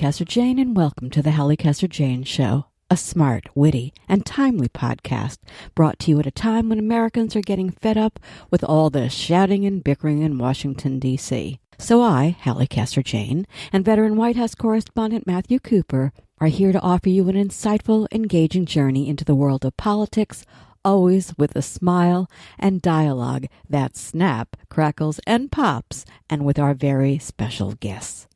Casser-Jayne, and welcome to the Halli Casser-Jayne Show, a smart, witty, and timely podcast brought to you at a time when Americans are getting fed up with all the shouting and bickering in Washington, D.C. So I, Halli Casser-Jayne, and veteran White House correspondent Matthew Cooper are here to offer you an insightful, engaging journey into the world of politics, always with a smile and dialogue that snap, crackles, and pops, and with our very special guests.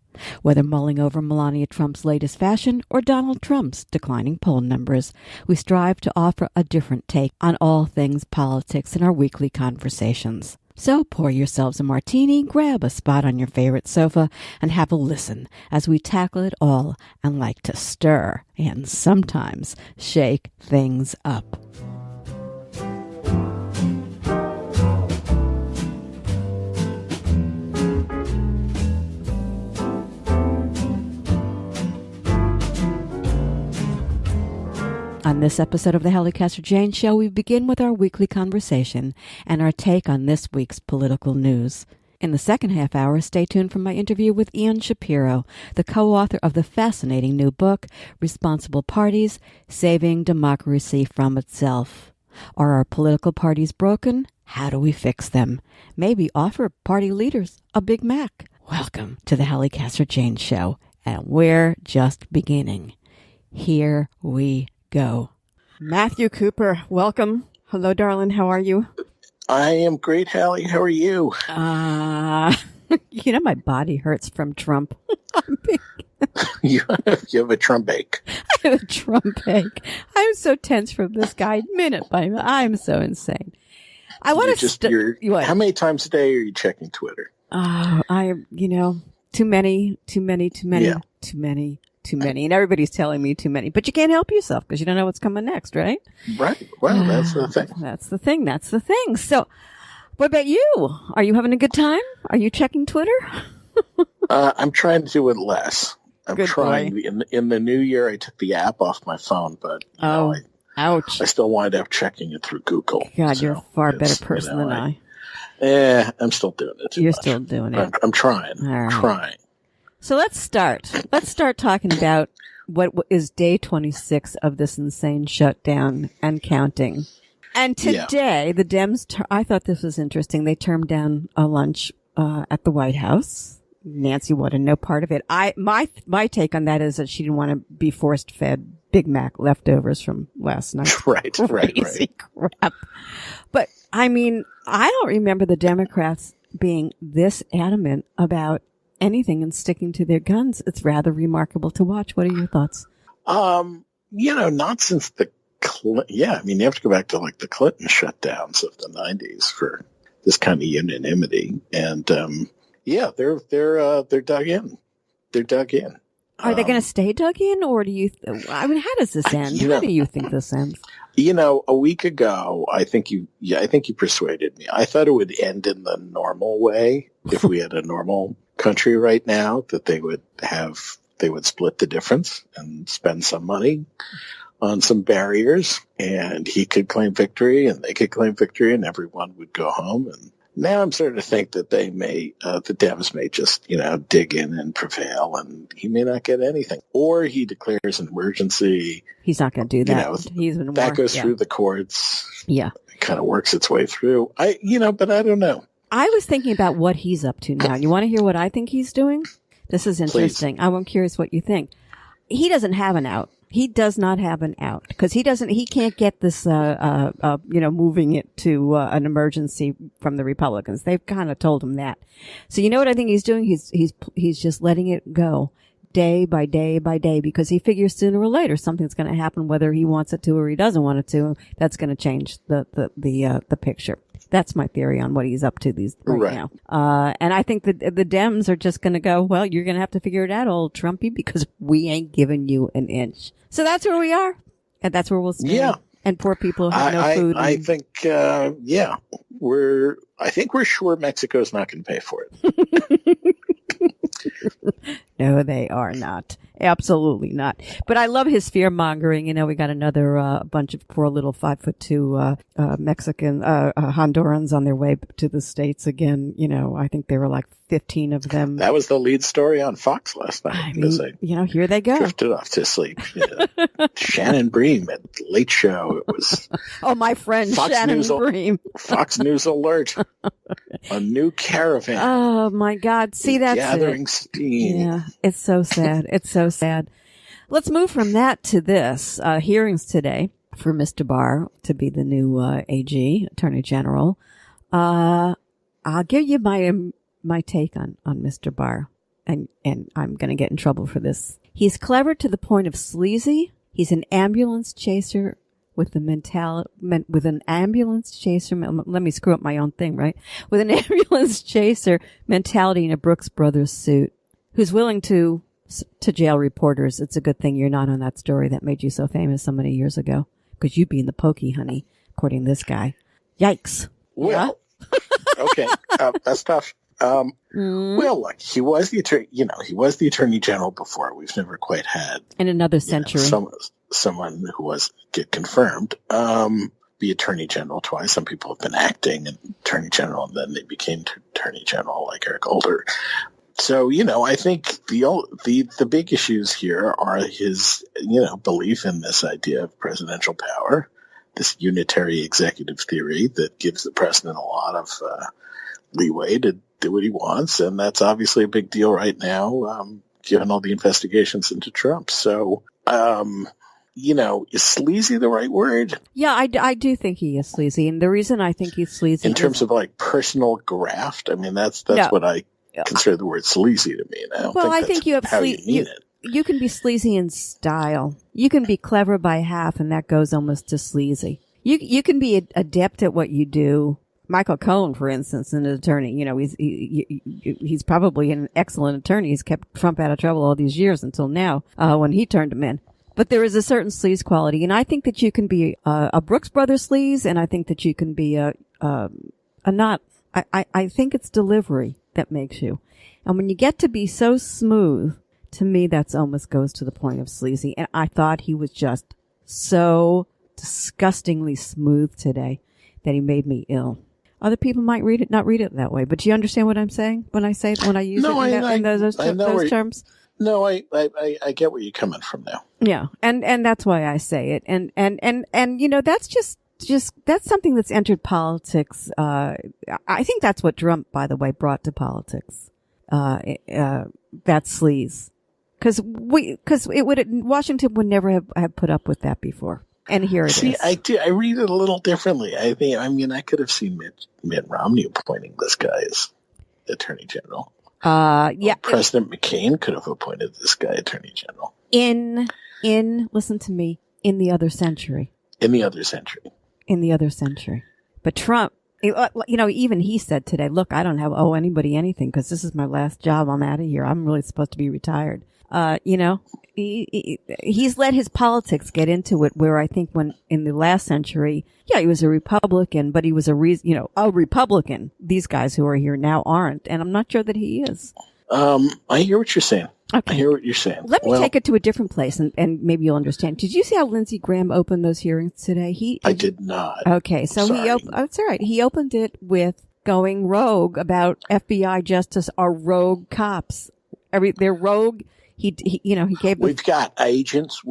Whether mulling over Melania Trump's latest fashion or Donald Trump's declining poll numbers, we strive to offer a different take on all things politics in our weekly conversations. So pour yourselves a martini, grab a spot on your favorite sofa, and have a listen as we tackle it all and like to stir and sometimes shake things up. On this episode of the Halli Casser-Jayne Show, we begin with our weekly conversation and our take on this week's political news. In the second half hour, stay tuned for my interview with Ian Shapiro, the co-author of the fascinating new book, Responsible Parties, Saving Democracy from Itself. Are our political parties broken? How do we fix them? Maybe offer party leaders a Big Mac. Welcome to the Halli Casser-Jayne Show, and we're just beginning. Here we go. Matthew Cooper, welcome. Hello, darling. How are you? I am great, Halli. How are you? My body hurts from Trump. You have a Trump ache. I have a Trump ache. I'm so tense from this guy, minute by minute. I'm so insane. I want to how many times a day are you checking Twitter? Too many. Yeah. Too many, and everybody's telling me too many, but you can't help yourself because you don't know what's coming next, right? Right. Well, that's the thing. That's the thing. So what about you? Are you having a good time? Are you checking Twitter? I'm trying to do it less. I'm good trying. Boy. In the new year, I took the app off my phone, but ouch! I still wind up checking it through Google. God, you're a far better person than I. I'm still doing it. You're still doing it. I'm trying. Right. Trying. So let's start. Let's start talking about what is day 26 of this insane shutdown and counting. And today, the Dems, I thought this was interesting. They turned down a lunch at the White House. Nancy wanted no part of it. My take on that is that she didn't want to be forced fed Big Mac leftovers from last night. Right. Crazy crap. But I mean, I don't remember the Democrats being this adamant about anything and sticking to their guns. It's rather remarkable to watch. What are your thoughts? Not since you have to go back to like the Clinton shutdowns of the 90s for this kind of unanimity. And they're dug in. They're dug in. Are they going to stay dug in, or do you? How does this end? How do you think this ends? A week ago, I think you persuaded me. I thought it would end in the normal way if we had a normal country right now, that they would split the difference and spend some money on some barriers, and he could claim victory and they could claim victory and everyone would go home. And now I'm starting to think that the Dems may just, dig in and prevail, and he may not get anything, or he declares an emergency. He's not going to do that. That goes through the courts. Yeah. It kind of works its way through. But I don't know. I was thinking about what he's up to now. You want to hear what I think he's doing? This is interesting. I'm curious what you think. He doesn't have an out. He does not have an out because he can't get this, moving it to an emergency from the Republicans. They've kind of told him that. So you know what I think he's doing? He's just letting it go day by day by day because he figures sooner or later something's going to happen, whether he wants it to or he doesn't want it to. That's going to change the picture. That's my theory on what he's up to right now. And I think that the Dems are just going to go, well, you're going to have to figure it out, old Trumpy, because we ain't giving you an inch. So that's where we are. And that's where we'll stay. Yeah. And poor people have no food. I think we're sure Mexico's not going to pay for it. No, they are not. Absolutely not. But I love his fear mongering. You know, we got another bunch of poor little 5'2" Mexican Hondurans on their way to the States again. You know, I think there were like 15 of them. That was the lead story on Fox last night. I mean, you know, here they go. Drifted off to sleep. Yeah. Shannon Bream at Late Show. It was. Oh, my friend Fox Shannon News Bream. Fox News alert. A new caravan. Oh my God! See, that's gathering steam. Yeah, it's so sad. It's so sad. Let's move from that to this hearings today for Mr. Barr to be the new AG, Attorney General. I'll give you my take on Mr. Barr, and I'm going to get in trouble for this. He's clever to the point of sleazy. He's an ambulance chaser with an ambulance chaser. Let me screw up my own thing, right? With an ambulance chaser mentality in a Brooks Brothers suit, who's willing to jail reporters. It's a good thing you're not on that story that made you so famous so many years ago, because you'd be in the pokey, honey, according to this guy. Yikes. Well, okay, that's tough. Well, look, he was the attorney. You know, he was the Attorney General before. We've never quite had in another century someone who was get confirmed be Attorney General twice. Some people have been acting and Attorney General, and then they became Attorney General, like Eric Holder. So, you know, I think the big issues here are his, you know, belief in this idea of presidential power, this unitary executive theory that gives the president a lot of leeway to do what he wants, and that's obviously a big deal right now, given all the investigations into Trump. So, you know, is sleazy the right word? Yeah, I do think he is sleazy, and the reason I think he's sleazy in terms of like personal graft, I mean, that's what I consider the word sleazy to me. And I think you have how you mean it. You can be sleazy in style. You can be clever by half, and that goes almost to sleazy. You can be adept at what you do. Michael Cohen, for instance, an attorney, you know, he's probably an excellent attorney. He's kept Trump out of trouble all these years until now, when he turned him in. But there is a certain sleaze quality, and I think that you can be a Brooks Brothers sleaze, and I think that you can be I think it's delivery that makes you. And when you get to be so smooth, to me, that's almost goes to the point of sleazy. And I thought he was just so disgustingly smooth today that he made me ill. Other people might not read it that way, but do you understand what I'm saying when I use it in those terms? No, I get where you're coming from now. Yeah, and that's why I say it, and you know, that's just that's something that's entered politics. I think that's what Trump, by the way, brought to politics. That sleaze, because Washington would never have put up with that before. And here it is. See, I read it a little differently. I could have seen Mitt Romney appointing this guy as Attorney General. Yeah. President McCain could have appointed this guy Attorney General. Listen to me, in the other century. In the other century. But Trump, you know, even he said today, look, I don't owe anybody anything because this is my last job. I'm out of here. I'm really supposed to be retired. You know, he's let his politics get into it, where I think when in the last century, yeah, he was a Republican, but he was a Republican. These guys who are here now aren't, and I'm not sure that he is. I hear what you're saying. Okay. I hear what you're saying. Let me take it to a different place, and maybe you'll understand. Did you see how Lindsey Graham opened those heirings today? I did not. Okay, so it's all right. He opened it with going rogue about FBI justice are rogue cops. They're rogue. He gave. We've got agents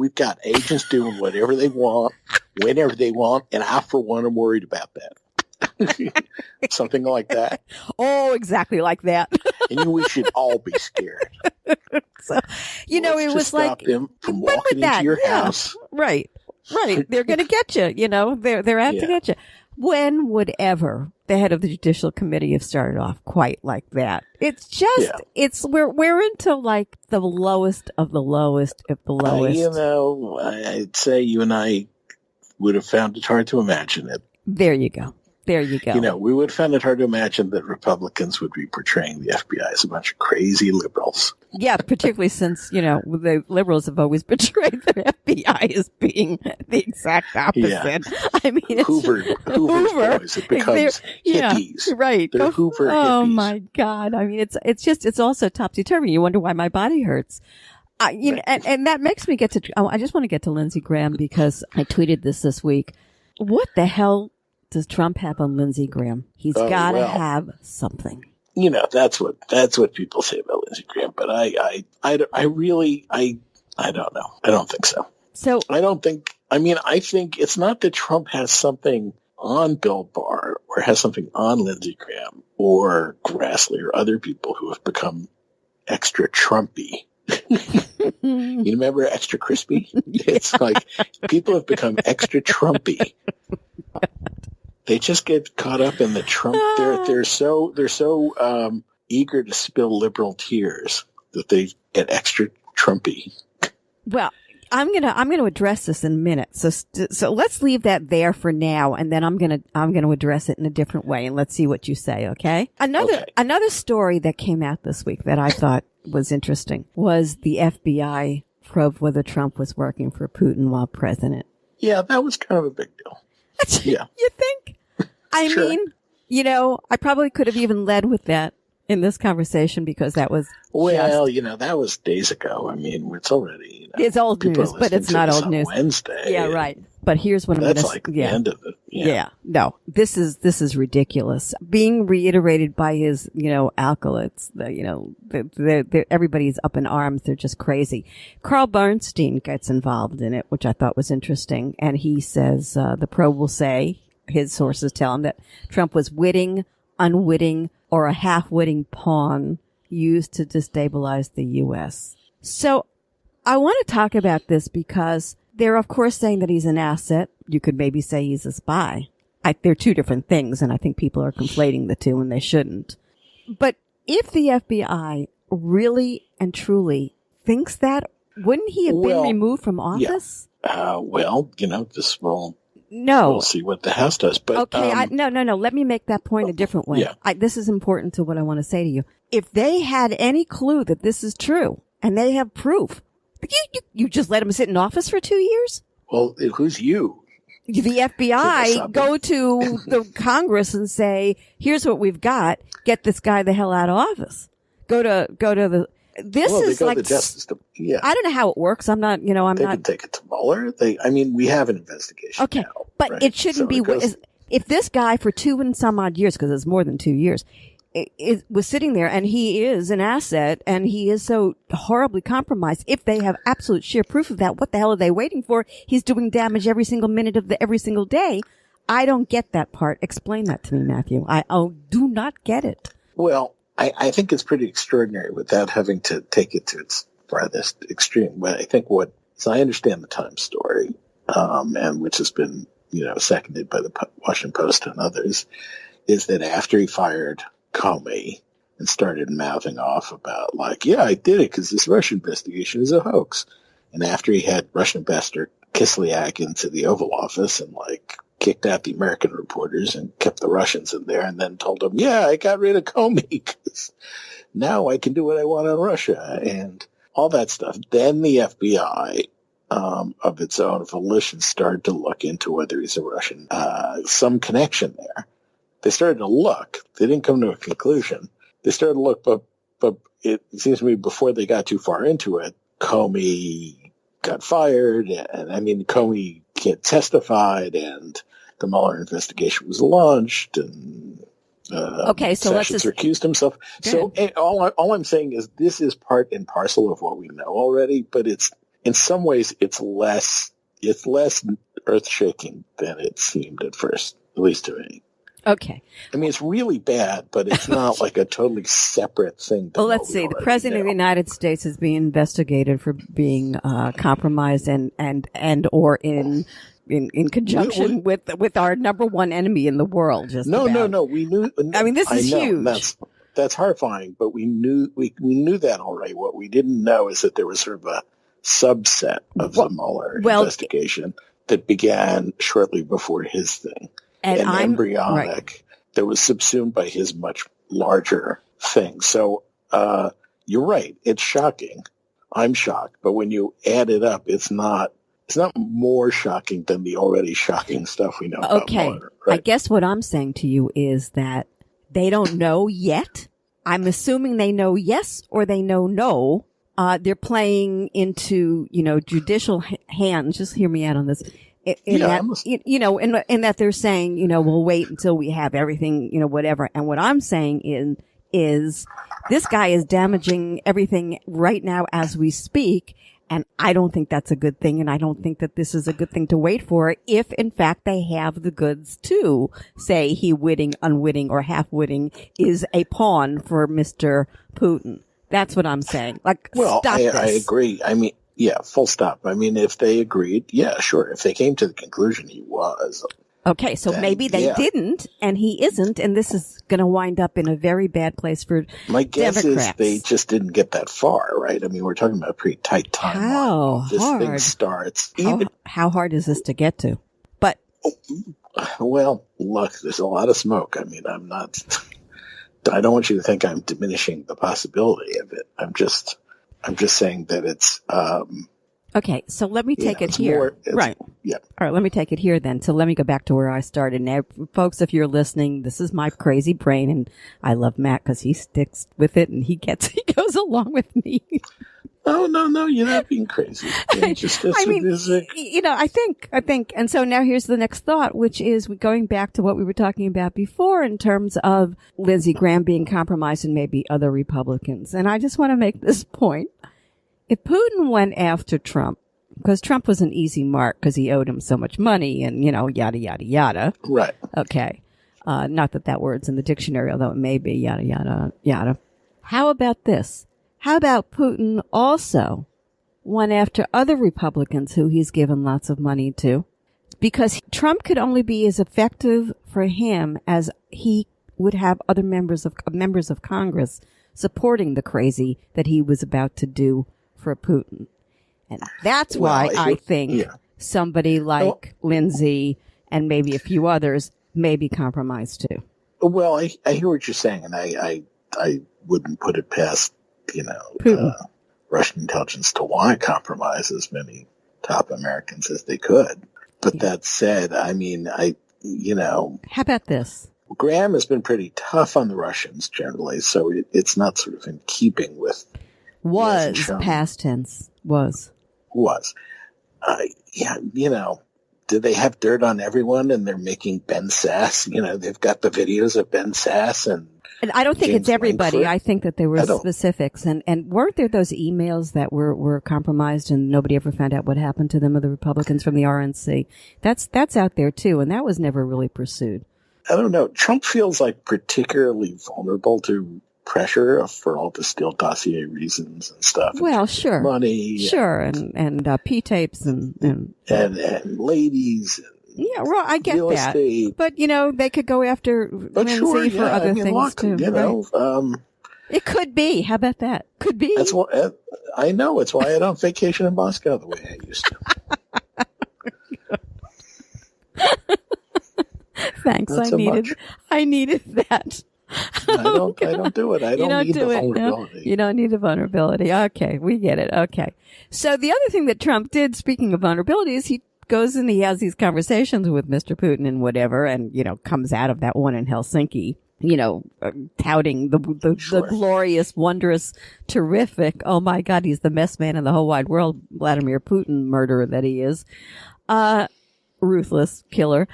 doing whatever they want, whenever they want, and I, for one, am worried about that. Something like that. Oh, exactly like that. And we should all be scared. So, it was like them from walking into your house. Right. They're going to get you. You know, they're out to get you. When would ever the head of the Judicial Committee have started off quite like that? It's just, we're into like the lowest of the lowest of the lowest. I'd say you and I would have found it hard to imagine it. There you go. We would have found it hard to imagine that Republicans would be portraying the FBI as a bunch of crazy liberals. Yeah, particularly since, the liberals have always portrayed the FBI as being the exact opposite. Yeah. I mean, it's Hoover's boys. It becomes hippies. Right. They're Hoover Oh hippies. my God. I mean, it's also topsy-turvy. You wonder why my body hurts. And that makes me I just want to get to Lindsey Graham because I tweeted this week. What the hell does Trump have on Lindsey Graham? He's got to have something. That's what people say about Lindsey Graham, but I don't know. I don't think so. I think it's not that Trump has something on Bill Barr or has something on Lindsey Graham or Grassley or other people who have become extra Trumpy. You remember Extra Crispy? Yeah. It's like people have become extra Trumpy. They just get caught up in the Trump. They're so eager to spill liberal tears that they get extra Trumpy. Well, I'm gonna address this in a minute. So let's leave that there for now, and then I'm gonna address it in a different way, and let's see what you say. Okay. Another story that came out this week that I thought was interesting was the FBI probed whether Trump was working for Putin while president. Yeah, that was kind of a big deal. Yeah. You think? I Sure. mean, I probably could have even led with that in this conversation because that was that was days ago. I mean, it's already it's old news, but it's not old news. Wednesday. Yeah, right. But here's what I'm going to say. That's like the end of it. Yeah. No, this is ridiculous. Being reiterated by his, acolytes, everybody's up in arms. They're just crazy. Carl Bernstein gets involved in it, which I thought was interesting. And he says, the probe will say, his sources tell him that Trump was witting, unwitting, or a half-witting pawn used to destabilize the U.S. So I want to talk about this because they're, of course, saying that he's an asset. You could maybe say he's a spy. They're two different things, and I think people are conflating the two, and they shouldn't. But if the FBI really and truly thinks that, wouldn't he have been removed from office? Yeah. This will... No. We'll see what the House does. But okay, no. Let me make that point a different way. Yeah. This is important to what I want to say to you. If they had any clue that this is true, and they have proof, you just let him sit in office for 2 years? Well, who's you? The FBI go to the Congress and say, "Here's what we've got. Get this guy the hell out of office." Go to the. This is like the Justice. Yeah, I don't know how it works. I'm not. I'm they not. Can take it to Mueller. We have an investigation. Okay, now, but right? it shouldn't be. If this guy for 2 and some odd years, because it's more than 2 years, was sitting there and he is an asset and he is so horribly compromised. If they have absolute sheer proof of that, what the hell are they waiting for? He's doing damage every single minute of every single day. I don't get that part. Explain that to me, Matthew. I do not get it. Well, I think it's pretty extraordinary without having to take it to its farthest extreme. But I think so I understand the Times story, and which has been, seconded by the Washington Post and others, is that after he fired Comey and started mouthing off about I did it because this Russian investigation is a hoax. And after he had Russian ambassador Kislyak into the Oval Office and kicked out the American reporters and kept the Russians in there and then told them, I got rid of Comey because now I can do what I want on Russia and all that stuff. Then the FBI, of its own volition, started to look into whether he's a Russian, some connection there. They started to look. They didn't come to a conclusion. They started to look, but it seems to me before they got too far into it, Comey got fired, and Comey testified, and the Mueller investigation was launched, and so Sessions recused himself. So all I'm saying is this is part and parcel of what we know already, but it's in some ways it's less earth shaking than it seemed at first, at least to me. Okay. It's really bad, but it's not like a totally separate thing. Well, let's see. The President of the United States is being investigated for being compromised and or in conjunction with our number one enemy in the world. No. We knew. This is huge. That's horrifying, but we knew that already. What we didn't know is that there was sort of a subset of the Mueller investigation that began shortly before his thing. And embryonic, that was subsumed by his much larger thing. So, you're right. It's shocking. I'm shocked. But when you add it up, it's not more shocking than the already shocking stuff we know about Mueller. Right? I guess what I'm saying to you is that they don't know yet. I'm assuming they know yes or they know no. They're playing into, judicial hands. Just hear me out on this. In that they're saying, we'll wait until we have everything, whatever. And what I'm saying is this guy is damaging everything right now as we speak. And I don't think that's a good thing. And I don't think that this is a good thing to wait for if, in fact, they have the goods to say he witting, unwitting, or half-witting is a pawn for Mr. Putin. That's what I'm saying. Stop this. I agree. I mean, yeah, full stop. I mean, if they agreed, yeah, sure. If they came to the conclusion he was. Okay, so maybe they didn't, and he isn't, and this is going to wind up in a very bad place for Democrats. My guess is they just didn't get that far, right? I mean, we're talking about a pretty tight timeline. How hard? This thing starts. How hard is this to get to? But well, look, there's a lot of smoke. I mean, I don't want you to think I'm diminishing the possibility of it. I'm just saying that it's. Okay, so let me take it here. Right. Yeah. All right, let me take it here then. So let me go back to where I started. Now, folks, if you're listening, this is my crazy brain, and I love Matt because he sticks with it and he goes along with me. Oh, no, you're not being crazy. I think, and so now here's the next thought, which is going back to what we were talking about before in terms of Lindsey Graham being compromised and maybe other Republicans. And I just want to make this point. If Putin went after Trump, because Trump was an easy mark because he owed him so much money and, yada, yada, yada. Right. Okay. Not that word's in the dictionary, although it may be yada, yada, yada. How about this? How about Putin also went after other Republicans who he's given lots of money to? Because Trump could only be as effective for him as he would have other members of Congress supporting the crazy that he was about to do for Putin. And that's why I think somebody like Lindsey and maybe a few others may be compromised too. Well, I hear what you're saying, and I wouldn't put it past, Russian intelligence to want to compromise as many top Americans as they could. But that said, I mean, how about this? Graham has been pretty tough on the Russians generally, so it's not sort of in keeping with. Was past tense. Was. Do they have dirt on everyone and they're making Ben Sass? They've got the videos of Ben Sass and I don't think James it's everybody. Langford. I think that there were specifics. And weren't there those emails that were compromised and nobody ever found out what happened to them of the Republicans from the RNC? That's out there too, and that was never really pursued. I don't know. Trump feels like particularly vulnerable to pressure for all the Steele dossier reasons and stuff. Well, sure. Money. Sure. And P-tapes and ladies. Yeah, well, I get real that. Estate. But, they could go after Lindsey for other things too. Right? It could be. How about that? Could be. That's what I know. It's why I don't vacation in Moscow the way I used to. Thanks. I needed that. I don't do it. I don't need the vulnerability. No, you don't need the vulnerability. Okay, we get it. Okay. So the other thing that Trump did, speaking of vulnerability, is he goes and he has these conversations with Mr. Putin and whatever, and, comes out of that one in Helsinki, touting the glorious, wondrous, terrific, oh my God, he's the best man in the whole wide world, Vladimir Putin murderer that he is. Ruthless killer.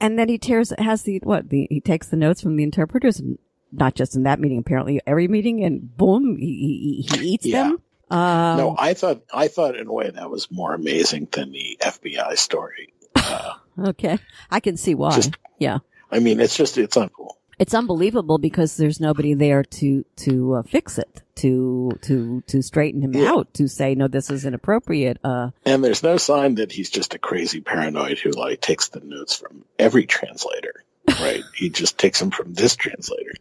And then he takes the notes from the interpreters, not just in that meeting, apparently every meeting, and boom, he eats them. No, I thought in a way that was more amazing than the FBI story. Okay. I can see why. I mean, it's uncool. It's unbelievable because there's nobody there to fix it, to straighten him out, to say, no, this is inappropriate. And there's no sign that he's just a crazy paranoid who takes the notes from every translator, right? He just takes them from this translator.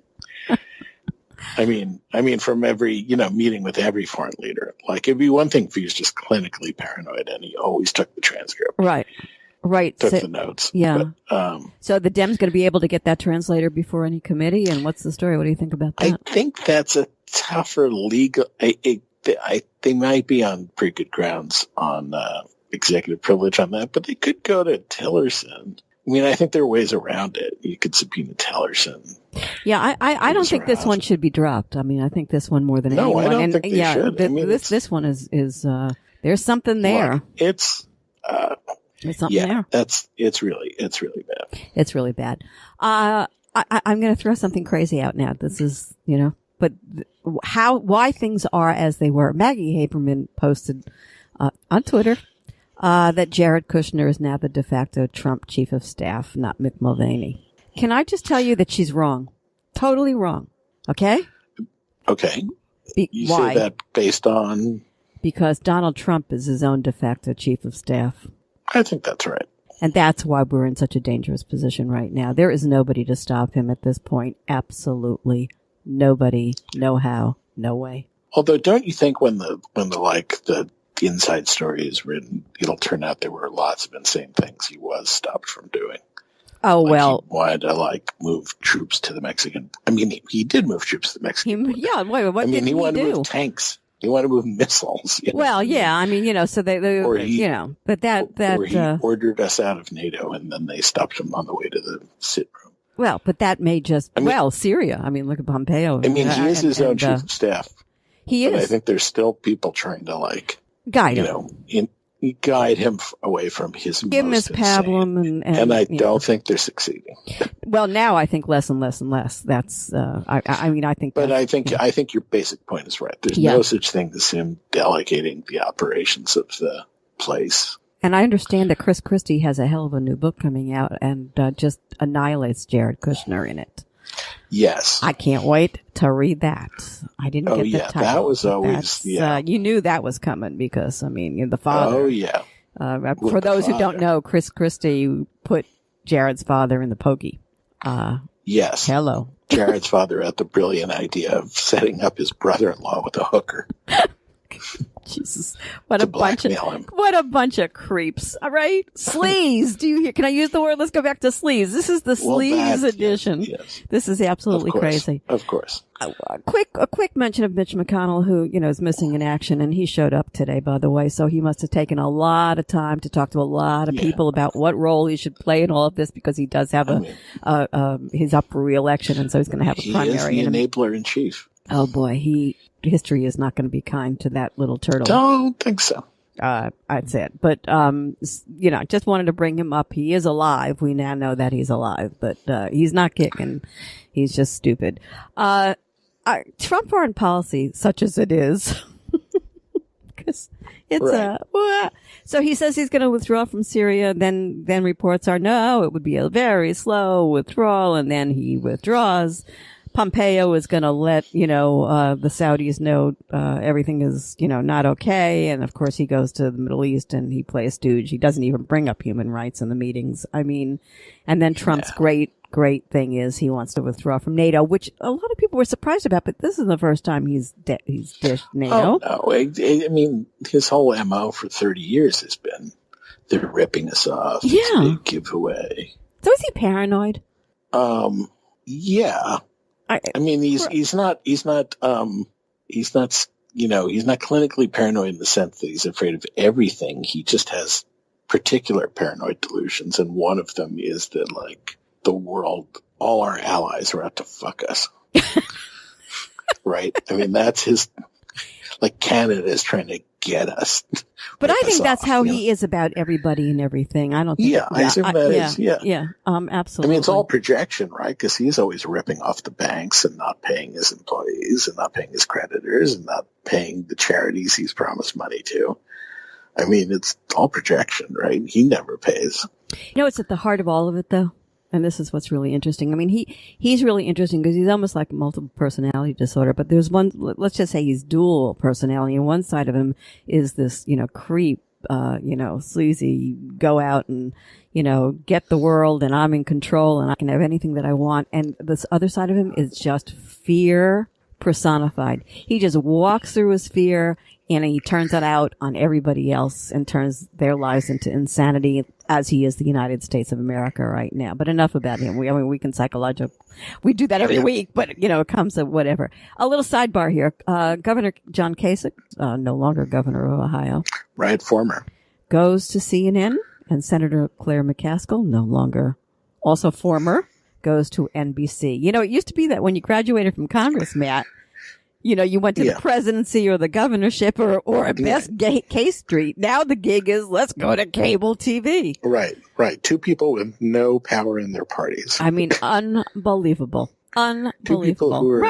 I mean, from every, meeting with every foreign leader. It'd be one thing if he was just clinically paranoid and he always took the transcript. Right. Right. took the notes. Yeah. But, so the Dems going to be able to get that translator before any committee? And what's the story? What do you think about that? I think that's a tougher legal. They might be on pretty good grounds on executive privilege on that, but they could go to Tillerson. I mean, I think there are ways around it. You could subpoena Tillerson. Yeah, I don't think this one should be dropped. I mean, I think this one more than anyone. No, I don't think they should. This one is there's something there. Look, there's something there. It's really bad. It's really bad. I'm going to throw something crazy out now. This is, but why things are as they were. Maggie Haberman posted on Twitter that Jared Kushner is now the de facto Trump chief of staff, not Mick Mulvaney. Can I just tell you that she's wrong? Totally wrong. Okay? Okay. You why? say that based on? Because Donald Trump is his own de facto chief of staff. I think that's right. And that's why we're in such a dangerous position right now. There is nobody to stop him at this point. Absolutely nobody. No how. No way. Although, don't you think when the inside story is written, it'll turn out there were lots of insane things he was stopped from doing. Oh, well. He wanted to, move troops to the Mexican. I mean, he did move troops to the Mexican border. Yeah, wait, what did he do? He wanted to move tanks. He wanted to move missiles. Well, yeah, I mean, so they but or he ordered us out of NATO, and then they stopped him on the way to the sit room. Well, but that may just, Syria. I mean, look at Pompeo. I mean, he is his own chief of staff. He is. But I think there's still people trying to, guide him. Guide him away from his give him his pablum, and I don't think they're succeeding. Well, now I think less and less and less. That's I think. But I think your basic point is right. There's no such thing as him delegating the operations of the place. And I understand that Chris Christie has a hell of a new book coming out and just annihilates Jared Kushner in it. Yes. I can't wait to read that. I didn't get the title. That was always, you knew that was coming because, the father. Oh, yeah. For those who don't know, Chris Christie put Jared's father in the pokey. Yes. Hello. Jared's father had the brilliant idea of setting up his brother-in-law with a hooker. Jesus, what a bunch of creeps! All right, sleaze. Can I use the word? Let's go back to sleaze. This is the sleaze edition. Yes. This is absolutely crazy. Of course. A quick mention of Mitch McConnell, who is missing in action, and he showed up today, by the way. So he must have taken a lot of time to talk to a lot of people about what role he should play in all of this, because he does have he's up for re-election, and so he's going to have a primary. He is the enabler in chief. Oh boy, history is not going to be kind to that little turtle. Don't think so. I'd say it. But, just wanted to bring him up. He is alive. We now know that he's alive, but, he's not kicking. He's just stupid. Trump foreign policy, such as it is, because it's, so he says he's going to withdraw from Syria. Then reports are, no, it would be a very slow withdrawal. And then he withdraws. Pompeo is going to let, the Saudis know, everything is, not okay. And of course he goes to the Middle East and he plays stooge. He doesn't even bring up human rights in the meetings. I mean, and then Trump's great thing is he wants to withdraw from NATO, which a lot of people were surprised about, but this is the first time he's dished NATO. Oh, no. I mean, his whole MO for 30 years has been, they're ripping us off. Yeah. It's a big giveaway. So is he paranoid? Yeah. I mean, he's not clinically paranoid in the sense that he's afraid of everything. He just has particular paranoid delusions. And one of them is that, the world, all our allies are out to fuck us. Right? I mean, that's his, Canada is trying to get us. But I think that's how he is about everybody and everything. I don't think. Yeah, I assume that is. Yeah. Absolutely. I mean, it's all projection, right? Because he's always ripping off the banks and not paying his employees and not paying his creditors and not paying the charities he's promised money to. I mean, it's all projection, right? He never pays. It's at the heart of all of it, though. And this is what's really interesting. I mean, he's really interesting because he's almost like multiple personality disorder, but there's one, let's just say he's dual personality. And one side of him is this, creep, sleazy, go out and, get the world and I'm in control and I can have anything that I want. And this other side of him is just fear personified. He just walks through his fear and he turns that out on everybody else and turns their lives into insanity. as he is the United States of America right now. But enough about him. We can we do that every week, but it comes to whatever. A little sidebar here. Governor John Kasich, no longer governor of Ohio. Right, former. Goes to CNN, and Senator Claire McCaskill, no longer, also former, goes to NBC. It used to be that when you graduated from Congress, Matt, you went to the presidency or the governorship or at best K Street. Now the gig is, let's go to cable TV. Right. Two people with no power in their parties. I mean, unbelievable. Two people who are,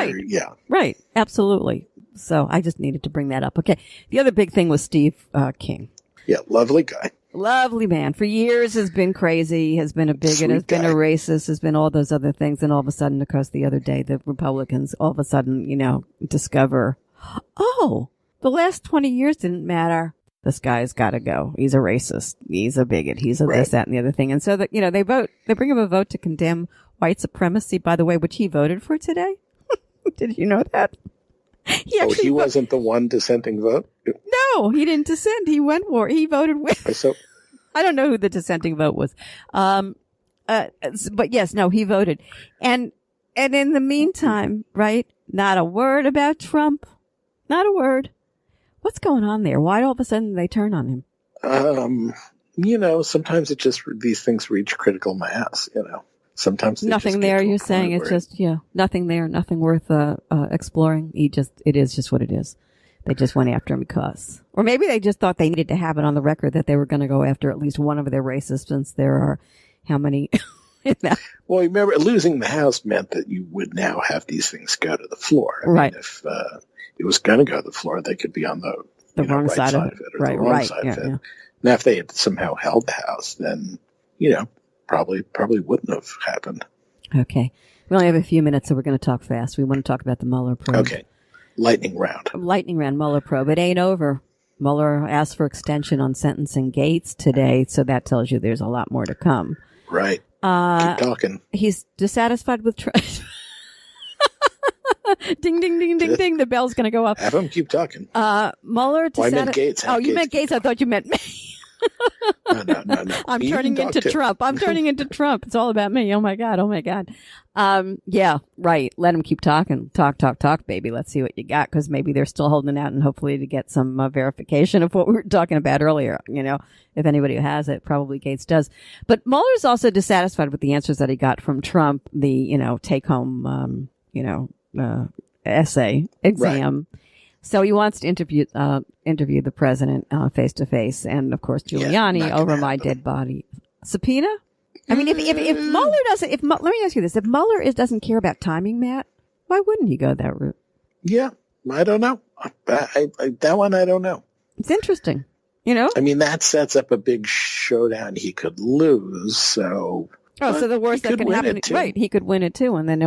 Right. Absolutely. So I just needed to bring that up. Okay. The other big thing was Steve King. Yeah. Lovely guy. Lovely man. For years has been crazy, has been a bigot, has been a racist, has been all those other things. And all of a sudden, of course, the other day, the Republicans all of a sudden, discover, the last 20 years didn't matter. This guy's got to go. He's a racist. He's a bigot. He's a this, that, and the other thing. And so that, they bring him a vote to condemn white supremacy, by the way, which he voted for today. Did you know that? He wasn't the one dissenting vote? No, he didn't dissent. He voted with. I don't know who the dissenting vote was. But yes, no, he voted. And in the meantime, right, not a word about Trump. Not a word. What's going on there? Why all of a sudden they turn on him? Sometimes these things reach critical mass, Sometimes nothing there. You're saying it's just, nothing there, nothing worth exploring. It is just what it is. They just went after him because, or maybe they just thought they needed to have it on the record that they were going to go after at least one of their races, since there are how many? Well, remember, losing the House meant that you would now have these things go to the floor. I mean, if it was going to go to the floor, they could be on the wrong side of it, or the wrong side of it. Now, if they had somehow held the House, then probably wouldn't have happened. Okay. We only have a few minutes, so we're going to talk fast. We want to talk about the Mueller probe. Okay. Lightning round, Mueller probe. It ain't over. Mueller asked for extension on sentencing Gates today, so that tells you there's a lot more to come. Right. Keep talking. He's dissatisfied with ding, ding, ding, ding, ding. The bell's going to go off. Have him keep talking. Mueller I meant Gates. You meant Gates. I thought you meant me. No. I'm turning into Trump. It's all about me. Oh my God. Yeah, right. Let him keep talking. Talk, baby. Let's see what you got. Cause maybe they're still holding out and hopefully to get some verification of what we were talking about earlier. If anybody who has it, probably Gates does. But Mueller's also dissatisfied with the answers that he got from Trump, the, take home, essay exam. Right. So he wants to interview the president face to face, and of course Giuliani over my dead body. Subpoena? I mean, if Mueller doesn't, let me ask you this: if Mueller doesn't care about timing, Matt, why wouldn't he go that route? Yeah, I don't know. That one I don't know. It's interesting, I mean, that sets up a big showdown he could lose. So so the worst that can happen, right? He could win it too, and then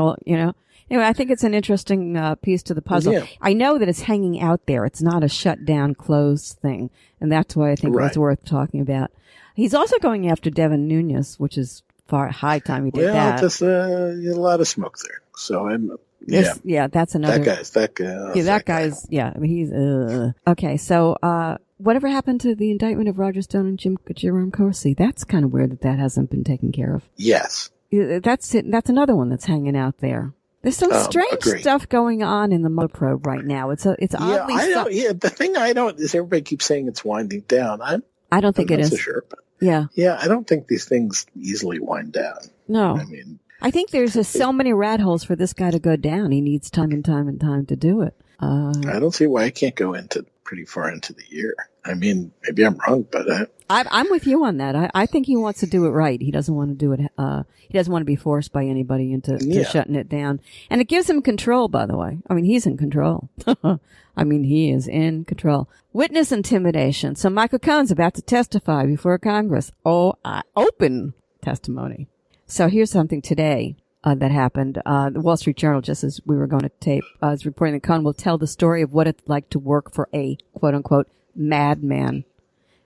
Anyway, I think it's an interesting piece to the puzzle. Yeah. I know that it's hanging out there. It's not a shutdown, closed thing. And that's why I think it's worth talking about. He's also going after Devin Nunes, which is high time he did that. Well, there's a lot of smoke there. So that's another. That guy's, he's, okay. So, whatever happened to the indictment of Roger Stone and Jerome Corsi? That's kind of weird that hasn't been taken care of. Yes. That's it. That's another one that's hanging out there. There's some strange stuff going on in the Mueller probe right now. It's oddly. The thing I don't is everybody keeps saying it's winding down. I don't think it is. So sure, but yeah. I don't think these things easily wind down. No, I mean, I think there's just so many rat holes for this guy to go down. He needs time and time and time to do it. I don't see why I can't go into pretty far into the year. I mean, maybe I'm wrong, but I'm with you on that. I think he wants to do it right. He doesn't want to do it. He doesn't want to be forced by anybody into shutting it down. And it gives him control, by the way. I mean, he's in control. I mean, he is in control. Witness intimidation. So Michael Cohen's about to testify before Congress. Open testimony. So here's something today that happened. The Wall Street Journal, just as we were going to tape, is reporting that Cohen will tell the story of what it's like to work for a quote-unquote madman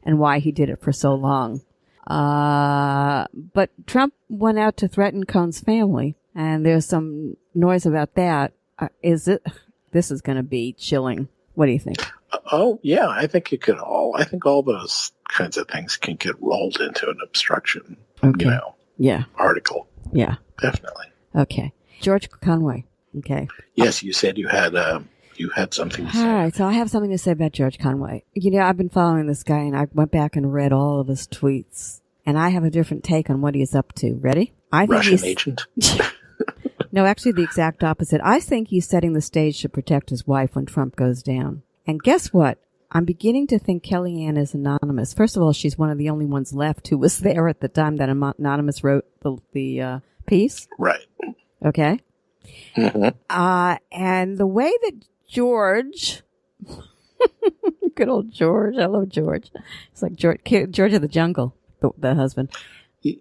and why he did it for so long. But Trump went out to threaten Cohen's family, and there's some noise about that. This is going to be chilling. What do you think? I think all those kinds of things can get rolled into an obstruction, Yeah. article. Yeah. Definitely. Okay. George Conway. Okay. Yes, you said you had something to say. All right. So I have something to say about George Conway. I've been following this guy, and I went back and read all of his tweets, and I have a different take on what he's up to. Ready? I think Russian agent? No, actually the exact opposite. I think he's setting the stage to protect his wife when Trump goes down. And guess what? I'm beginning to think Kellyanne is anonymous. First of all, she's one of the only ones left who was there at the time that Anonymous wrote the piece. Right. Okay. Mm-hmm. And the way that George, good old George, I love George. It's like George of the Jungle, the husband.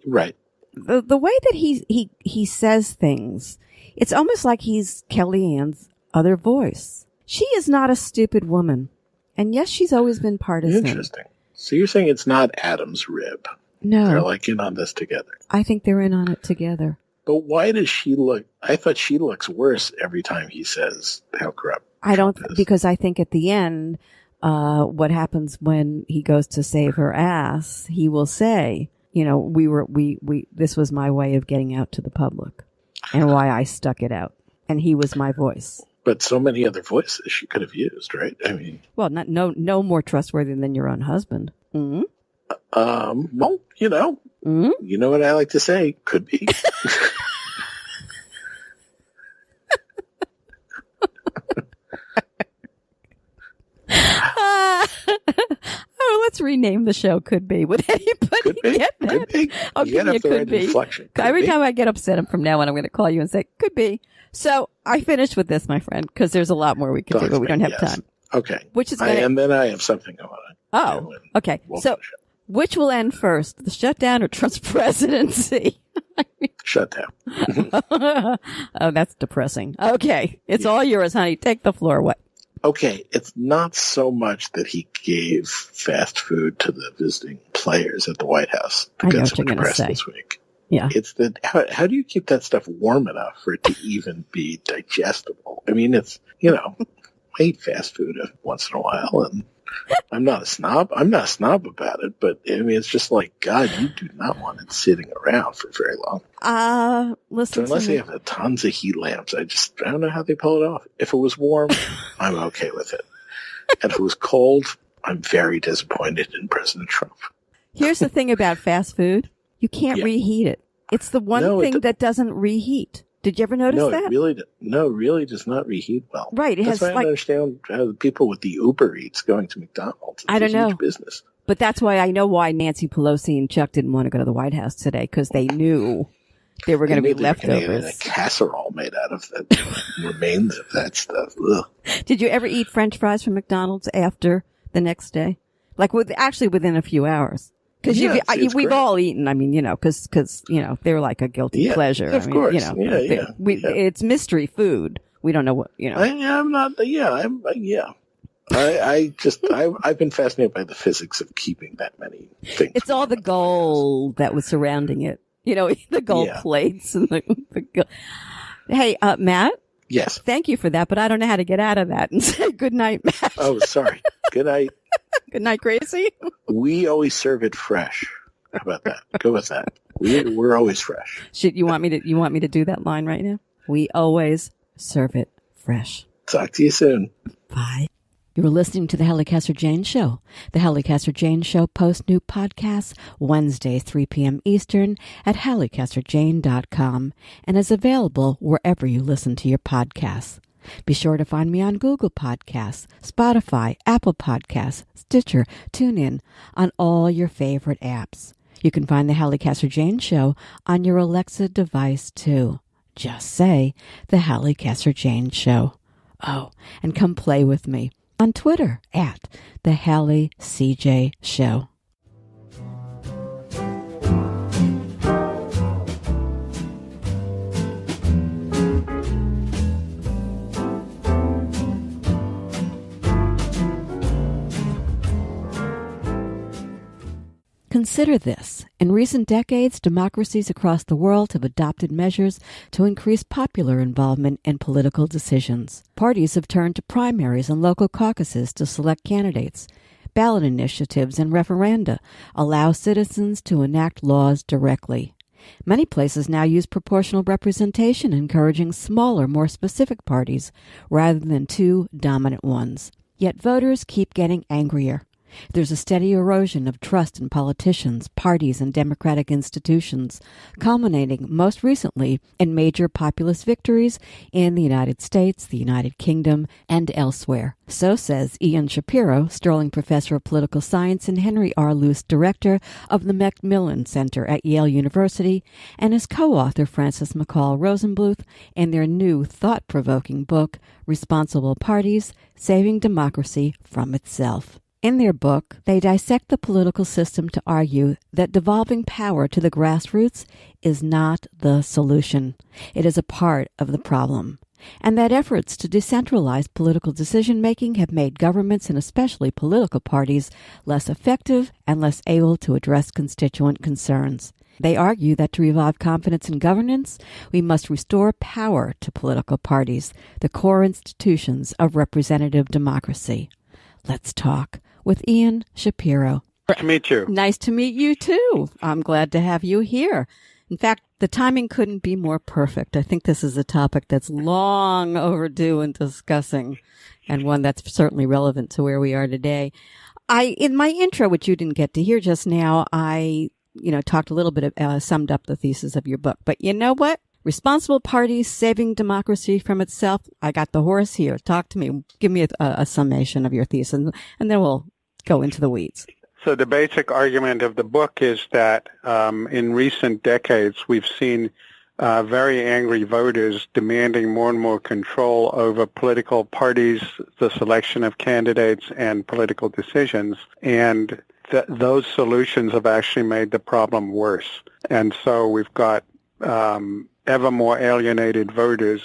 Right. The way that he says things, it's almost like he's Kellyanne's other voice. She is not a stupid woman. And yes, she's always been partisan. Interesting. So you're saying it's not Adam's rib. No. They're like in on this together. I think they're in on it together. But why does she look, I thought she looks worse every time he says how corrupt Trump is. Because I think at the end, what happens when he goes to save her ass, he will say, this was my way of getting out to the public and why I stuck it out. And he was my voice. But so many other voices she could have used, right? I mean, well, no more trustworthy than your own husband. Mm-hmm. Well, Mm-hmm. You know what I like to say? Could be. Let's rename the show. Could be. Would anybody get that? Could be. I'll give you a could be. Every time I get upset from now on, I'm going to call you and say could be. So I finished with this, my friend, because there's a lot more we could do, but we don't have time. Okay. And then I have something I want to. Oh, okay. So, which will end first, the shutdown or Trump's presidency? Shutdown. Oh, that's depressing. Okay. It's all yours, honey. Take the floor. What? Okay. It's not so much that he gave fast food to the visiting players at the White House to get some press this week. Yeah. It's that, how do you keep that stuff warm enough for it to even be digestible? I mean, it's, I eat fast food once in a while, and I'm not a snob. I'm not a snob about it, but I mean, it's just like, God, you do not want it sitting around for very long. Listen. So unless they have tons of heat lamps, I don't know how they pull it off. If it was warm, I'm okay with it. And if it was cold, I'm very disappointed in President Trump. Here's the thing about fast food. You can't reheat it. It's the one thing that doesn't reheat. Did you ever notice that? It really does not reheat well. Right. That's why I don't understand how the people with the Uber Eats going to McDonald's. I don't know. Huge business. But that's why I know why Nancy Pelosi and Chuck didn't want to go to the White House today, because they knew there were going to be leftovers. A casserole made out of the remains of that stuff. Ugh. Did you ever eat French fries from McDonald's after the next day? Like within a few hours? Because we've all eaten. I mean, because they're like a guilty pleasure. Of course. It's mystery food. We don't know what, I'm not. I've been fascinated by the physics of keeping that many things. It's all the gold that was surrounding it. The gold plates and the Hey, Matt. Yes. Thank you for that, but I don't know how to get out of that and say good night, Matt. Oh, sorry. Good night. Good night, Gracie. We always serve it fresh. How about that? Go with that. We're always fresh. You want me to do that line right now? We always serve it fresh. Talk to you soon. Bye. You're listening to the Halli Casser-Jayne Show. The Halli Casser-Jayne Show posts new podcasts Wednesdays, 3 p.m. Eastern at hallicasserjayne.com and is available wherever you listen to your podcasts. Be sure to find me on Google Podcasts, Spotify, Apple Podcasts, Stitcher, TuneIn, on all your favorite apps. You can find the Halli Casser-Jayne Show on your Alexa device, too. Just say, the Halli Casser-Jayne Show. Oh, and come play with me on Twitter at the Halli CJ Show. Consider this. In recent decades, democracies across the world have adopted measures to increase popular involvement in political decisions. Parties have turned to primaries and local caucuses to select candidates. ballot initiatives and referenda, allow citizens to enact laws directly. Many places now use proportional representation, encouraging smaller, more specific parties rather than two dominant ones. Yet voters keep getting angrier. There's a steady erosion of trust in politicians, parties, and democratic institutions, culminating most recently in major populist victories in the United States, the United Kingdom, and elsewhere. So says Ian Shapiro, Sterling Professor of Political Science and Henry R. Luce Director of the Macmillan Center at Yale University, and his co-author Francis McCall Rosenbluth in their new thought-provoking book, Responsible Parties, Saving Democracy from Itself. In their book, they dissect the political system to argue that devolving power to the grassroots is not the solution. It is a part of the problem, and that efforts to decentralize political decision-making have made governments and especially political parties less effective and less able to address constituent concerns. They argue that to revive confidence in governance, we must restore power to political parties, the core institutions of representative democracy. Let's talk with Ian Shapiro. Nice to meet you. Nice to meet you, too. I'm glad to have you here. In fact, the timing couldn't be more perfect. I think this is a topic that's long overdue in discussing, and one that's certainly relevant to where we are today. In my intro, which you didn't get to hear just now, I talked a little bit, summed up the thesis of your book. But you know what? Responsible Parties, Saving Democracy from Itself. I got the horse here. Talk to me. Give me a summation of your thesis, and then we'll go into the weeds. So the basic argument of the book is that in recent decades, we've seen very angry voters demanding more and more control over political parties, the selection of candidates, and political decisions. And those solutions have actually made the problem worse. And so we've got ever more alienated voters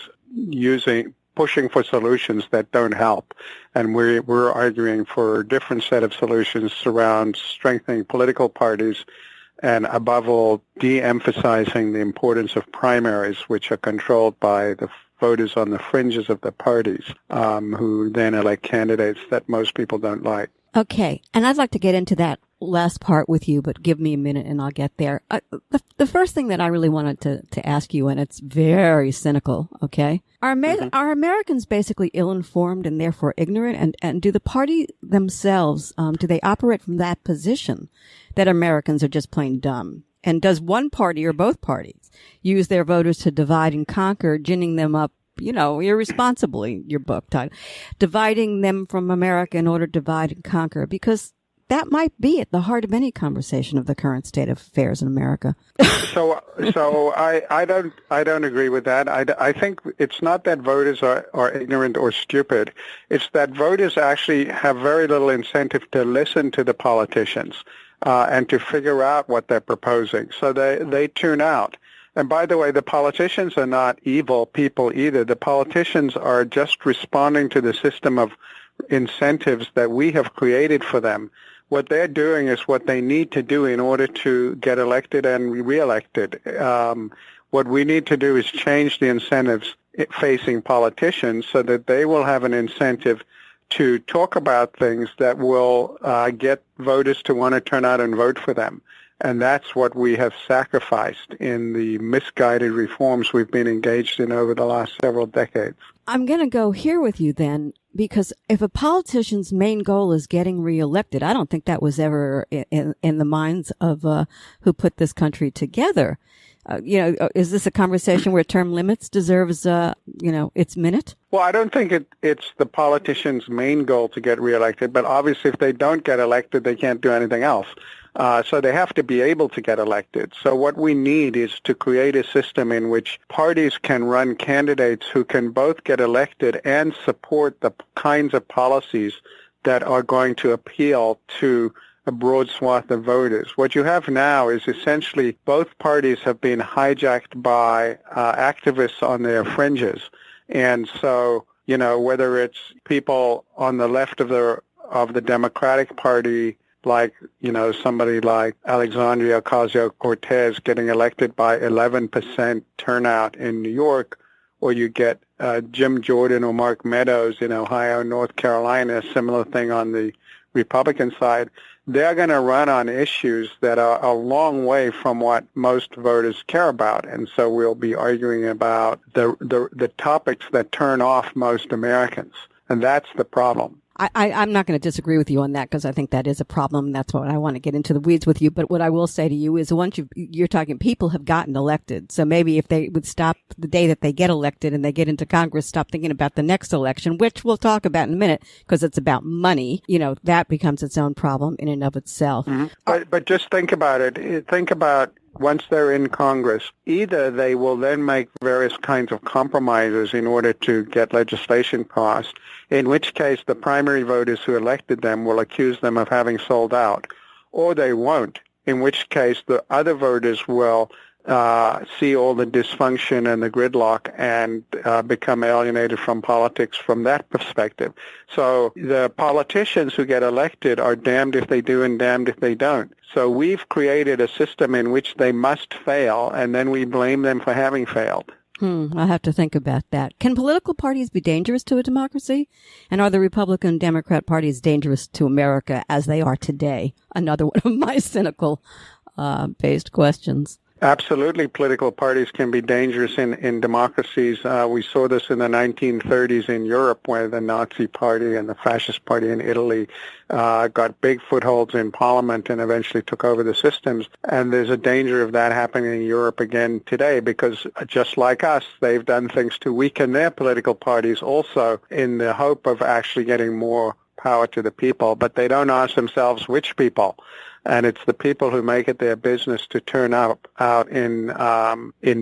pushing for solutions that don't help. And we're arguing for a different set of solutions around strengthening political parties and, above all, de-emphasizing the importance of primaries, which are controlled by the voters on the fringes of the parties, who then elect candidates that most people don't like. Okay, and I'd like to get into that last part with you, but give me a minute and I'll get there. The first thing that I really wanted to ask you, and it's very cynical, okay? Are Americans basically ill-informed and therefore ignorant? And do the party themselves, do they operate from that position that Americans are just plain dumb? And does one party or both parties use their voters to divide and conquer, ginning them up, irresponsibly, your book title, dividing them from America in order to divide and conquer? Because that might be at the heart of any conversation of the current state of affairs in America. So I don't agree with that. I think it's not that voters are ignorant or stupid. It's that voters actually have very little incentive to listen to the politicians and to figure out what they're proposing. So they tune out. And by the way, the politicians are not evil people either. The politicians are just responding to the system of incentives that we have created for them. What they're doing is what they need to do in order to get elected and reelected. What we need to do is change the incentives facing politicians so that they will have an incentive to talk about things that will get voters to want to turn out and vote for them. And that's what we have sacrificed in the misguided reforms we've been engaged in over the last several decades. I'm going to go here with you then, because if a politician's main goal is getting reelected, I don't think that was ever in the minds of who put this country together. Is this a conversation where term limits deserves, its minute? Well, I don't think it's the politician's main goal to get reelected, but obviously if they don't get elected, they can't do anything else. So they have to be able to get elected. So what we need is to create a system in which parties can run candidates who can both get elected and support the kinds of policies that are going to appeal to a broad swath of voters. What you have now is essentially both parties have been hijacked by activists on their fringes. And so, whether it's people on the left of the Democratic Party, like, somebody like Alexandria Ocasio-Cortez getting elected by 11% turnout in New York, or you get Jim Jordan or Mark Meadows in Ohio, North Carolina, similar thing on the Republican side, they're going to run on issues that are a long way from what most voters care about. And so we'll be arguing about the topics that turn off most Americans. And that's the problem. I'm not going to disagree with you on that because I think that is a problem. That's what I want to get into the weeds with you. But what I will say to you is once you're talking, people have gotten elected. So maybe if they would stop the day that they get elected and they get into Congress, stop thinking about the next election, which we'll talk about in a minute because it's about money, that becomes its own problem in and of itself. Mm-hmm. But just think about it. Think about once they're in Congress, either they will then make various kinds of compromises in order to get legislation passed, in which case the primary voters who elected them will accuse them of having sold out, or they won't, in which case the other voters will see all the dysfunction and the gridlock and become alienated from politics from that perspective. So the politicians who get elected are damned if they do and damned if they don't. So we've created a system in which they must fail, and then we blame them for having failed. I'll have to think about that. Can political parties be dangerous to a democracy? And are the Republican and Democrat parties dangerous to America as they are today? Another one of my cynical based questions. Absolutely, political parties can be dangerous in democracies. We saw this in the 1930s in Europe, where the Nazi Party and the Fascist Party in Italy got big footholds in Parliament and eventually took over the systems. And there's a danger of that happening in Europe again today because, just like us, they've done things to weaken their political parties also in the hope of actually getting more power to the people. But they don't ask themselves which people. And it's the people who make it their business to turn out in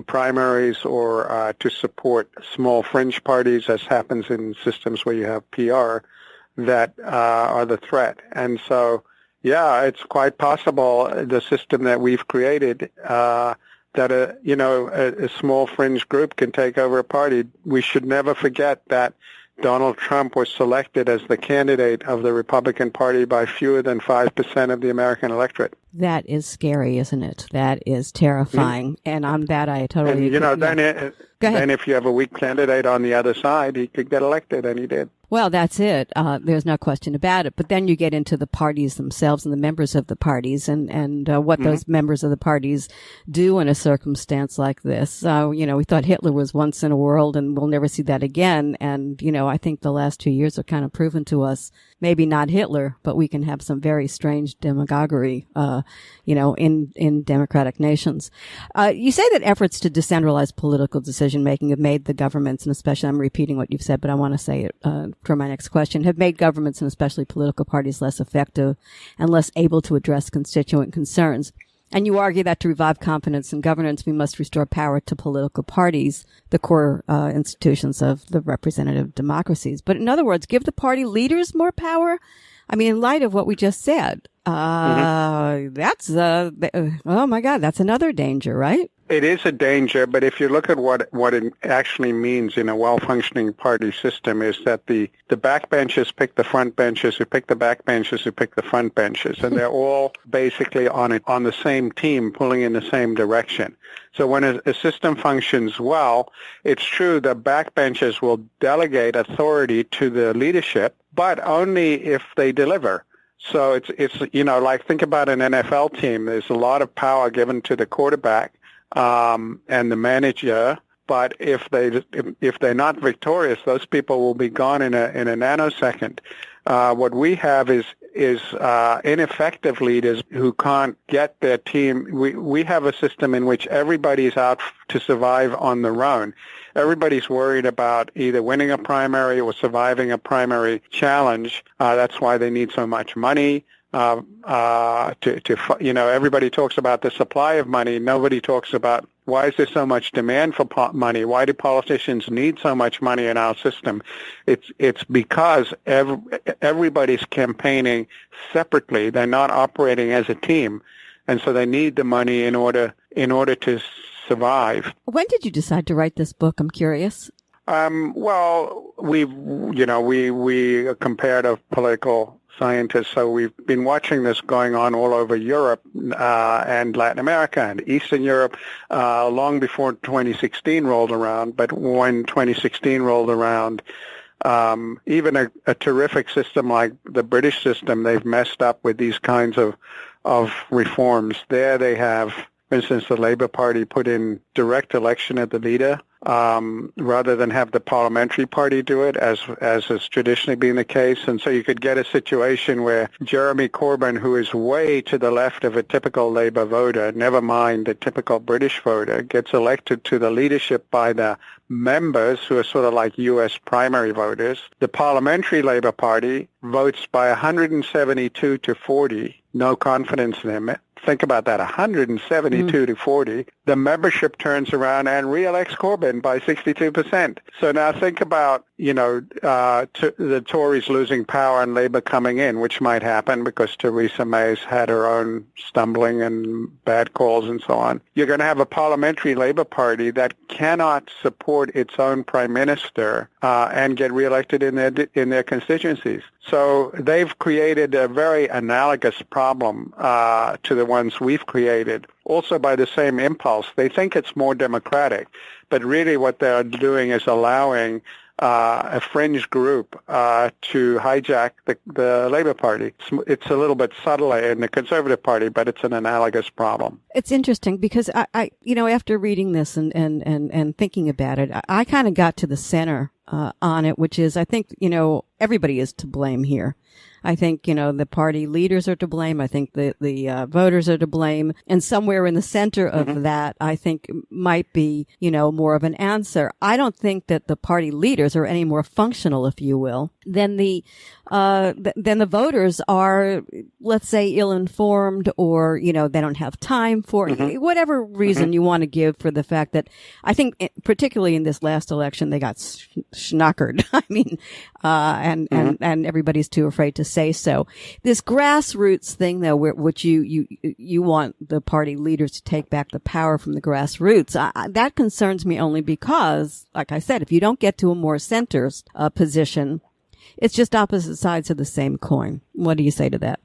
primaries or to support small fringe parties, as happens in systems where you have PR, that are the threat. And so, yeah, it's quite possible the system that we've created that a small fringe group can take over a party. We should never forget that Donald Trump was selected as the candidate of the Republican Party by fewer than 5% of the American electorate. That is scary, isn't it? That is terrifying. And on that, I totally agree. Then if you have a weak candidate on the other side, he could get elected, and he did. Well, that's it. There's no question about it. But then you get into the parties themselves and the members of the parties and what those members of the parties do in a circumstance like this. We thought Hitler was once in a world and we'll never see that again. And, I think the last 2 years have kind of proven to us, maybe not Hitler, but we can have some very strange demagoguery, in democratic nations. You say that efforts to decentralize political decision making have made the governments, and especially, I'm repeating what you've said, but I want to say it, for my next question, have made governments and especially political parties less effective and less able to address constituent concerns. And you argue that to revive confidence in governance, we must restore power to political parties, the core institutions of the representative democracies. But in other words, give the party leaders more power? I mean, in light of what we just said, that's, oh my God, that's another danger, right? It is a danger, but if you look at what it actually means in a well-functioning party system is that the backbenchers pick the front benches, who pick the backbenchers, who pick the front benches, and they're all basically on the same team, pulling in the same direction. So when a system functions well, it's true the backbenchers will delegate authority to the leadership, but only if they deliver. So it's like think about an NFL team. There's a lot of power given to the quarterback and the manager, but if they're not victorious, those people will be gone in a nanosecond. What we have is ineffective leaders who can't get their team. We have a system in which everybody's out to survive on their own. Everybody's worried about either winning a primary or surviving a primary challenge. That's why they need so much money. Everybody talks about the supply of money. Nobody talks about why is there so much demand for money? Why do politicians need so much money in our system? It's because everybody's campaigning separately. They're not operating as a team, and so they need the money in order to survive. When did you decide to write this book? I'm curious. Well, we comparative political scientists, so we've been watching this going on all over Europe and Latin America and Eastern Europe long before 2016 rolled around. But when 2016 rolled around, Even a terrific system like the British system, they've messed up with these kinds of reforms. There they have, for instance, the Labour Party put in direct election of the leader rather than have the parliamentary party do it, as has traditionally been the case. And so you could get a situation where Jeremy Corbyn, who is way to the left of a typical Labour voter, never mind the typical British voter, gets elected to the leadership by the members who are sort of like U.S. primary voters. The parliamentary Labour Party votes by 172 to 40, no confidence in him. Think about that, 172 to 40. The membership turns around and re-elects Corbyn by 62%. So now think about, the Tories losing power and Labour coming in, which might happen because Theresa May's had her own stumbling and bad calls and so on. You're going to have a parliamentary Labour Party that cannot support its own prime minister and get re-elected in their constituencies. So they've created a very analogous problem to the ones we've created, also by the same impulse. They think it's more democratic, but really what they're doing is allowing a fringe group to hijack the Labour Party. It's a little bit subtler in the Conservative Party, but it's an analogous problem. It's interesting because I after reading this and thinking about it, I kind of got to the center on it, which is I think, everybody is to blame here. I think, the party leaders are to blame. I think the voters are to blame. And somewhere in the center of that, I think might be, more of an answer. I don't think that the party leaders are any more functional, if you will, than the voters are, let's say, ill-informed or, they don't have time for whatever reason you want to give for the fact that I think particularly in this last election, they got schnockered. I mean, and everybody's too afraid to say so. This grassroots thing, though, which you want the party leaders to take back the power from the grassroots, that concerns me only because, like I said, if you don't get to a more centers position, it's just opposite sides of the same coin. What do you say to that?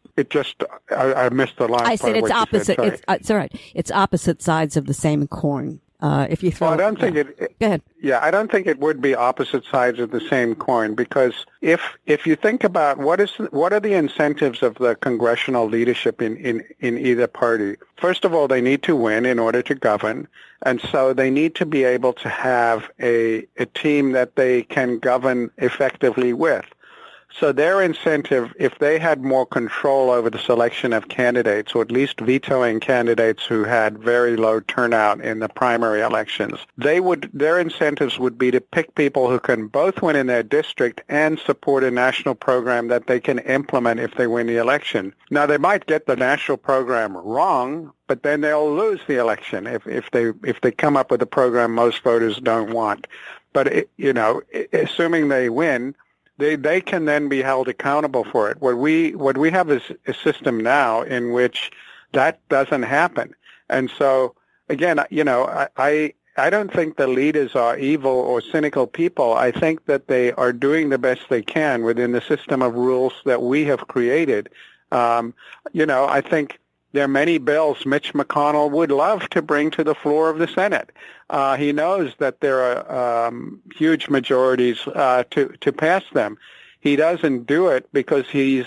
I missed the last part. I said it's opposite. It's all right. It's opposite sides of the same coin. If you throw, well, I don't think it. Go ahead. Yeah, I don't think it would be opposite sides of the same coin because if you think about what are the incentives of the congressional leadership in either party? First of all, they need to win in order to govern, and so they need to be able to have a team that they can govern effectively with. So their incentive, if they had more control over the selection of candidates, or at least vetoing candidates who had very low turnout in the primary elections, their incentives would be to pick people who can both win in their district and support a national program that they can implement if they win the election. Now, they might get the national program wrong, but then they'll lose the election if they come up with a program most voters don't want. But assuming they win, they can then be held accountable for it. What we have is a system now in which that doesn't happen. And so again, I don't think the leaders are evil or cynical people. I think that they are doing the best they can within the system of rules that we have created. I think there are many bills Mitch McConnell would love to bring to the floor of the Senate. He knows that there are huge majorities to pass them. He doesn't do it because he's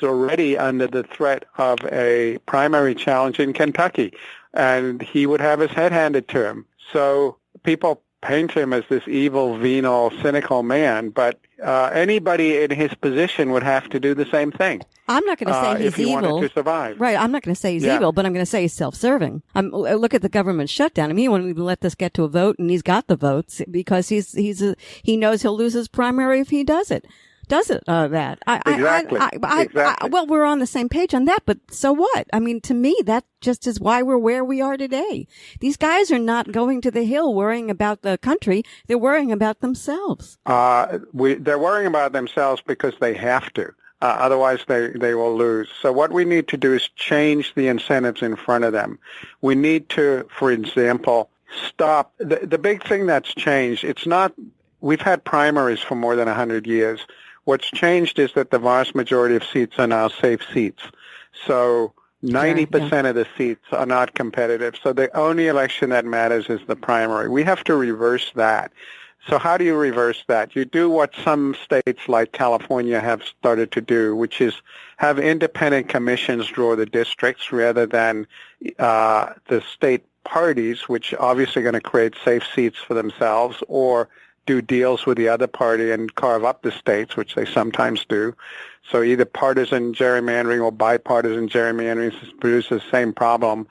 already under the threat of a primary challenge in Kentucky, and he would have his head handed to him. So people paint him as this evil, venal, cynical man, but anybody in his position would have to do the same thing. I'm not going to say he's if he evil. Wanted to survive. Right. I'm not going to say he's evil, but I'm going to say he's self-serving. Look at the government shutdown. I mean, he won't even let this get to a vote, and he's got the votes because he knows he'll lose his primary if he does it. Exactly. Well, we're on the same page on that, but so what? I mean, to me, that just is why we're where we are today. These guys are not going to the Hill worrying about the country. They're worrying about themselves. They're worrying about themselves because they have to. Otherwise, they will lose. So what we need to do is change the incentives in front of them. We need to, for example, stop. The big thing that's changed, we've had primaries for more than 100 years. What's changed is that the vast majority of seats are now safe seats. So 90% of the seats are not competitive. So the only election that matters is the primary. We have to reverse that. So how do you reverse that? You do what some states like California have started to do, which is have independent commissions draw the districts rather than the state parties, which obviously are going to create safe seats for themselves, or do deals with the other party and carve up the states, which they sometimes do. So either partisan gerrymandering or bipartisan gerrymandering produces the same problem.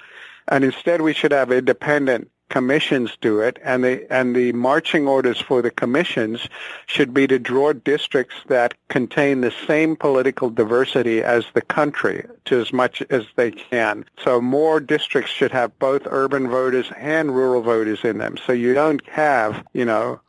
And instead we should have independent commissions do it, and the marching orders for the commissions should be to draw districts that contain the same political diversity as the country to as much as they can. So more districts should have both urban voters and rural voters in them. So you don't have,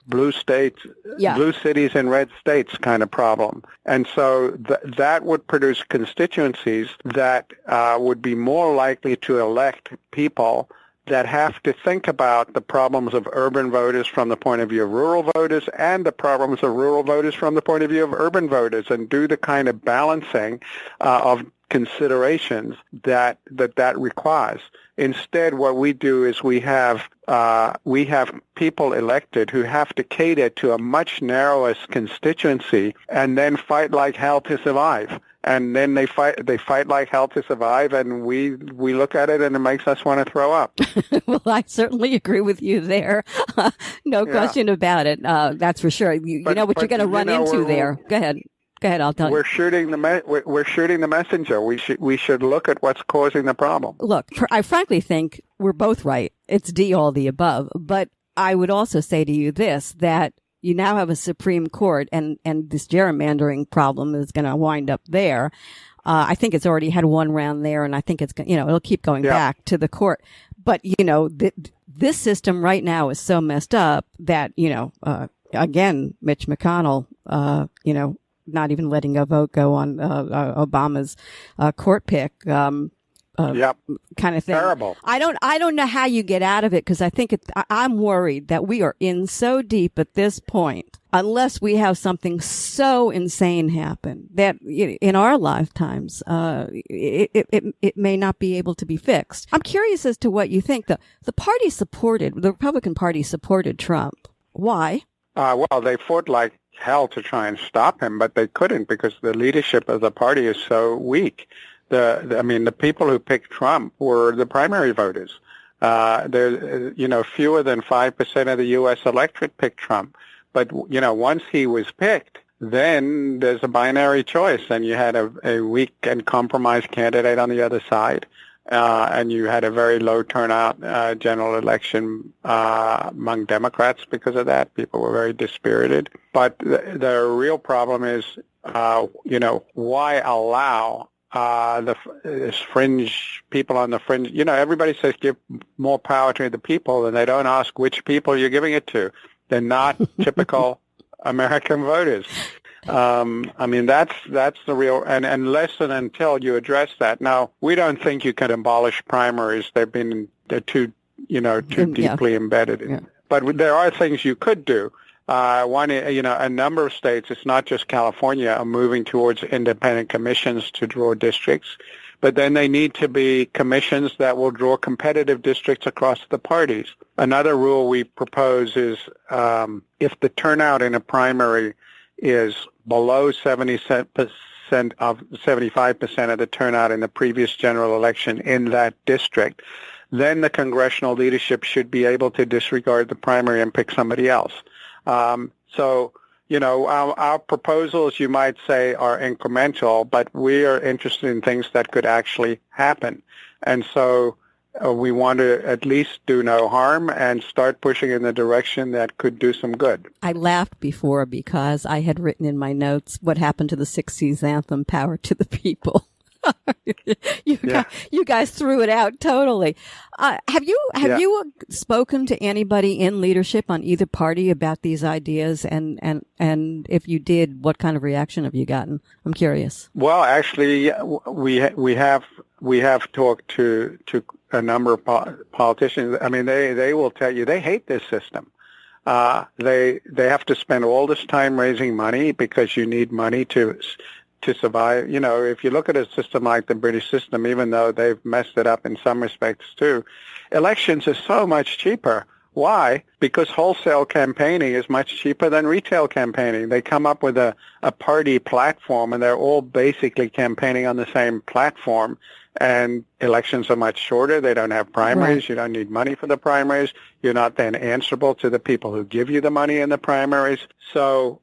blue states, blue cities and red states kind of problem. And so that would produce constituencies that would be more likely to elect people that have to think about the problems of urban voters from the point of view of rural voters and the problems of rural voters from the point of view of urban voters, and do the kind of balancing of considerations that requires. Instead, what we do is we have people elected who have to cater to a much narrower constituency and then fight like hell to survive. And then they fight like hell to survive, and we look at it and it makes us want to throw up. Well, I certainly agree with you there. No question about it. That's for sure. You know what you're going to run into there. Go ahead. I'll tell you. We're shooting the messenger. We should look at what's causing the problem. Look, I frankly think we're both right. It's D, all the above. But I would also say to you this, that you now have a Supreme Court, and this gerrymandering problem is going to wind up there. I think it's already had one round there, and I think it's, it'll keep going back to the court. But, this system right now is so messed up that, again, Mitch McConnell, not even letting a vote go on Obama's court pick. Kind of thing. Terrible. I don't know how you get out of it, because I think I'm worried that we are in so deep at this point, unless we have something so insane happen that in our lifetimes, it may not be able to be fixed. I'm curious as to what you think. The Republican Party supported Trump. Why? Well, they fought like hell to try and stop him, but they couldn't because the leadership of the party is so weak. The people who picked Trump were the primary voters. Fewer than 5% of the U.S. electorate picked Trump. But, once he was picked, then there's a binary choice, and you had a weak and compromised candidate on the other side, and you had a very low turnout general election among Democrats because of that. People were very dispirited. But the real problem is, why allow the fringe people on the fringe? Everybody says give more power to the people, and they don't ask which people you're giving it to. They're not typical American voters. That's the real, and unless and until you address that. Now, we don't think you can abolish primaries. They're too deeply embedded in it. But there are things you could do. One, a number of states, it's not just California, are moving towards independent commissions to draw districts. But then they need to be commissions that will draw competitive districts across the parties. Another rule we propose is if the turnout in a primary is below 75% of the turnout in the previous general election in that district, then the congressional leadership should be able to disregard the primary and pick somebody else. Our proposals, you might say, are incremental, but we are interested in things that could actually happen. And so we want to at least do no harm and start pushing in the direction that could do some good. I laughed before because I had written in my notes what happened to the 60s anthem, Power to the People. You guys threw it out totally. Have you spoken to anybody in leadership on either party about these ideas? And if you did, what kind of reaction have you gotten? I'm curious. Well, actually, we have talked to a number of politicians. I mean, they will tell you they hate this system. They have to spend all this time raising money because you need money to survive. If you look at a system like the British system, even though they've messed it up in some respects too, elections are so much cheaper Why? Because wholesale campaigning is much cheaper than retail campaigning. They come up with a party platform, and they're all basically campaigning on the same platform. And elections are much shorter. They don't have primaries. Right. You don't need money for the primaries. You're not then answerable to the people who give you the money in the primaries. So,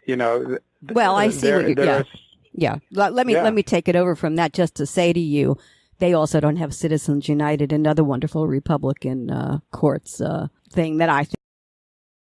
you know. Well, I see what you're, yeah. Let me take it over from that just to say to you, they also don't have Citizens United, another wonderful Republican courts thing that I think